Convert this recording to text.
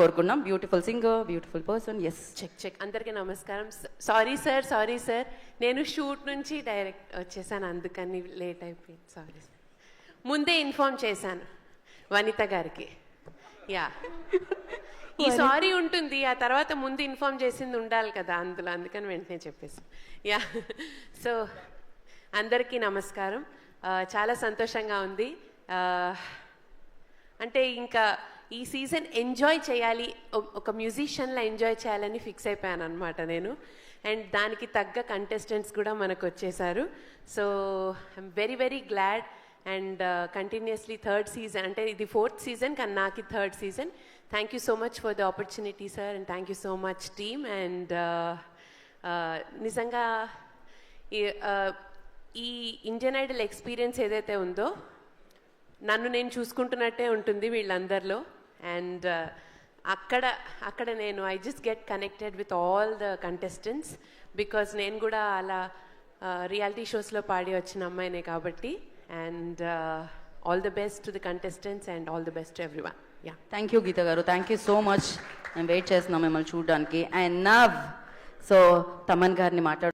కోరుకున్నాం. Beautiful singer, beautiful person. Yes, check. అందరికీ నమస్కారం. సారీ సార్, నేను షూట్ నుంచి డైరెక్ట్ వచ్చేసాను, అందుకని లేట్ అయిపోయింది. సారీ సార్, ముందే ఇన్ఫార్మ్ చేశాను వనిత గారికి. యా, ఈ సారీ ఉంటుంది, ఆ తర్వాత ముందు ఇన్ఫార్మ్ చేసింది ఉండాలి కదా అందులో, అందుకని వెంటనే చెప్పేసాను. యా, సో అందరికీ నమస్కారం. చాలా సంతోషంగా ఉంది. అంటే ఇంకా ఈ సీజన్ ఎంజాయ్ చేయాలి, ఒక మ్యూజిషియన్లా ఎంజాయ్ చేయాలని ఫిక్స్ అయిపోయాను అనమాట నేను. అండ్ దానికి తగ్గ కంటెస్టెంట్స్ కూడా మనకు వచ్చేసారు. So I'm very very glad. And continuously third season, అంటే ఇది 4th సీజన్ కానీ నాకు 3rd season. Thank you so much for the opportunity sir, and thank you so much team. And నిజంగా ఈ ఇండియన్ ఐడల్ ఎక్స్పీరియన్స్ ఏదైతే ఉందో నన్ను నేను చూసుకుంటున్నట్టే ఉంటుంది వీళ్ళందరిలో. అండ్ అక్కడ నేను I just get connected with all the contestants, because నేను కూడా అలా రియాలిటీ షోస్లో పాడి వచ్చిన అమ్మాయినే కాబట్టి. And all the best to the contestants and all the best to everyone. Yeah, thank you Geetha గారు, థ్యాంక్ యూ సో మచ్. మేము వెయిట్ చేస్తున్నాం మిమ్మల్ని చూడడానికి. అండ్ నవ్, సో తమన్ గారిని మాట్లాడు.